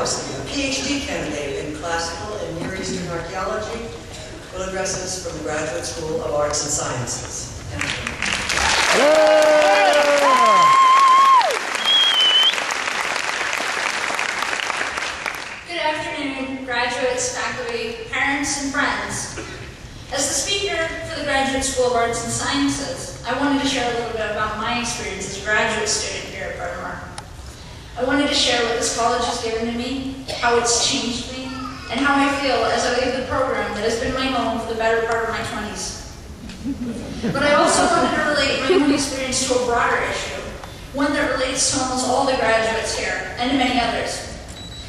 Ziskowski, a PhD candidate in classical and Near Eastern archaeology, will address us from the Graduate School of Arts and Sciences. Good afternoon, graduates, faculty, parents, and friends. As the speaker for the Graduate School of Arts and Sciences, I wanted to share a little bit about my experience as a graduate student here at Bryn. I wanted to share what this college has given to me, how it's changed me, and how I feel as I leave the program that has been my home for the better part of my 20s. But I also wanted to relate my own experience to a broader issue, one that relates to almost all the graduates here, and to many others.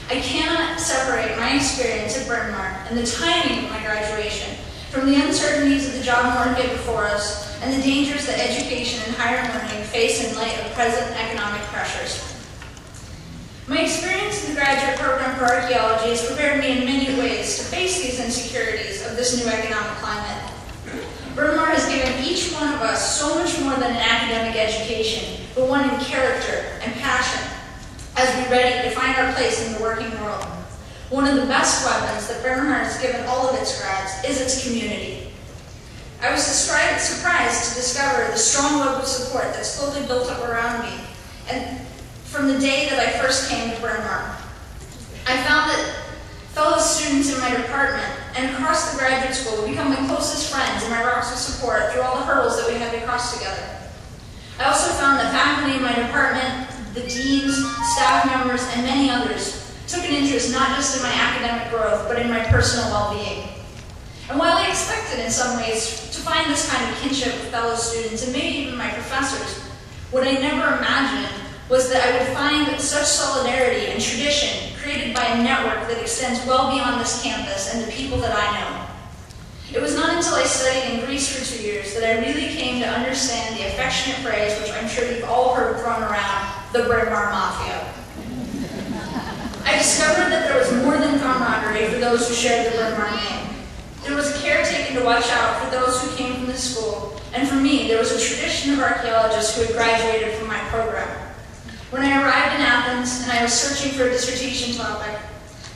I cannot separate my experience at Bryn and the timing of my graduation from the uncertainties of the job market before us and the dangers that education and higher learning face in light of present economic pressures. My experience in the graduate program for archaeology has prepared me in many ways to face these insecurities of this new economic climate. Bryn has given each one of us so much more than an academic education, but one in character and passion as we ready to find our place in the working world. One of the best weapons that Bryn has given all of its grads is its community. I was surprised to discover the strong web of support that slowly built up around me, and from the day that I first came to Bryn I found that fellow students in my department and across the graduate school would become my closest friends and my rocks of support through all the hurdles that we had to cross together. I also found that faculty in my department, the deans, staff members, and many others took an interest not just in my academic growth, but in my personal well-being. And while I expected in some ways to find this kind of kinship with fellow students and maybe even my professors, what I never imagined was that I would find such solidarity and tradition created by a network that extends well beyond this campus and the people that I know. It was not until I studied in Greece for 2 years that I really came to understand the affectionate phrase, which I'm sure you've all heard thrown around, the Bryn Mafia. I discovered that there was more than camaraderie for those who shared the Bryn name. There was a care taken to watch out for those who came from this school, and for me, there was a tradition of archaeologists who had graduated from my program. When I arrived in Athens and I was searching for a dissertation topic,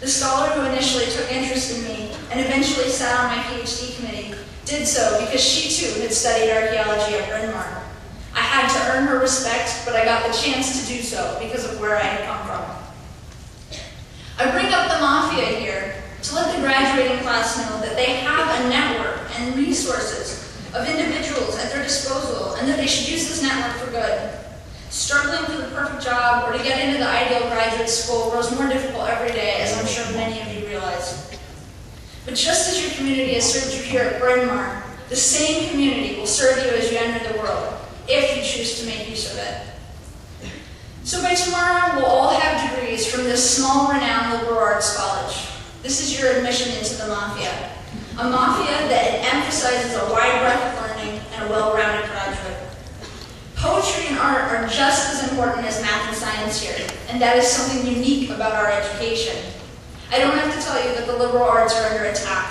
the scholar who initially took interest in me and eventually sat on my PhD committee did so because she too had studied archaeology at Bryn. I had to earn her respect, but I got the chance to do so because of where I had come from. I bring up the Mafia here to let the graduating class know that they have a network and resources of individuals at their disposal and that they should use this network for good. Struggling for the perfect job or to get into the ideal graduate school grows more difficult every day, as I'm sure many of you realize. But just as your community has served you here at Bryn the same community will serve you as you enter the world, if you choose to make use of it. So by tomorrow, we'll all have degrees from this small, renowned liberal arts college. This is your admission into the Mafia. A Mafia that emphasizes a wide breadth of learning and a well-rounded graduate. Poetry and art are just as important as math and science here, and that is something unique about our education. I don't have to tell you that the liberal arts are under attack.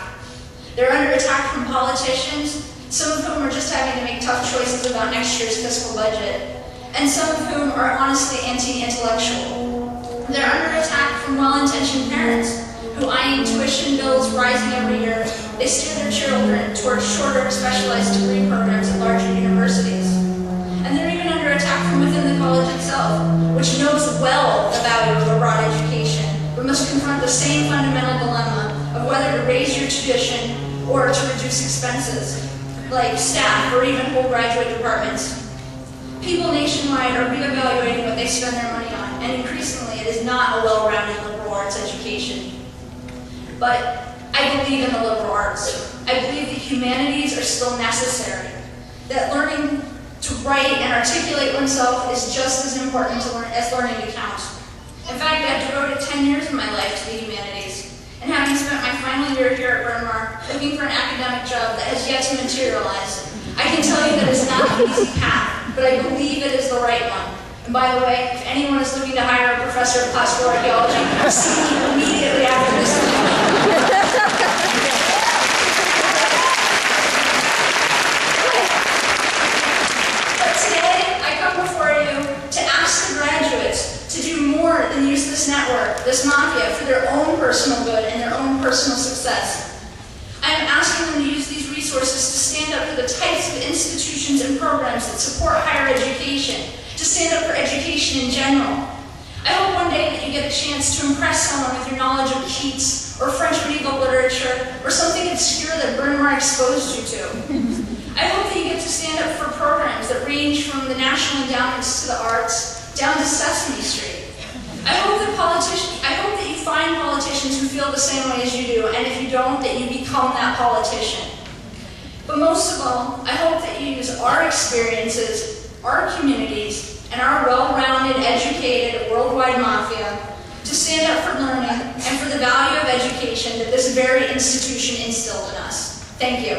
They're under attack from politicians, some of whom are just having to make tough choices about next year's fiscal budget, and some of whom are honestly anti-intellectual. They're under attack from well-intentioned parents who, eyeing tuition bills rising every year, they steer their children towards shorter specialized degree programs at larger universities. And they're even under attack from within the college itself, which knows well the value of a broad education, but must confront the same fundamental dilemma of whether to raise your tuition or to reduce expenses, like staff or even whole graduate departments. People nationwide are reevaluating what they spend their money on, and increasingly it is not a well-rounded liberal arts education. But I believe in the liberal arts. I believe the humanities are still necessary, that learning to write and articulate oneself is just as important as learning to count. In fact, I've devoted 10 years of my life to the humanities, and having spent my final year here at Bryn looking for an academic job that has yet to materialize, I can tell you that it's not an easy path, but I believe it is the right one. And by the way, if anyone is looking to hire a professor of classical archaeology, see me immediately after this meeting. But today, I come before you to ask the graduates to do more than you use this network, this mafia, for their own personal good and their own personal success. I am asking them to use these resources to stand up for the types of institutions and programs that support higher education, to stand up for education in general. I hope one day that you get a chance to impress someone with your knowledge of Keats, or French medieval literature, or something obscure that Bryn exposed you to. I hope that you get to stand up for programs that range from the National Endowments to the Arts, down to Sesame Street. I hope that you find politicians who feel the same way as you do, and if you don't, that you become that politician. But most of all, I hope that you use our experiences, our communities, and our well-rounded, educated, worldwide mafia to stand up for learning and for the value of education that this very institution instilled in us. Thank you.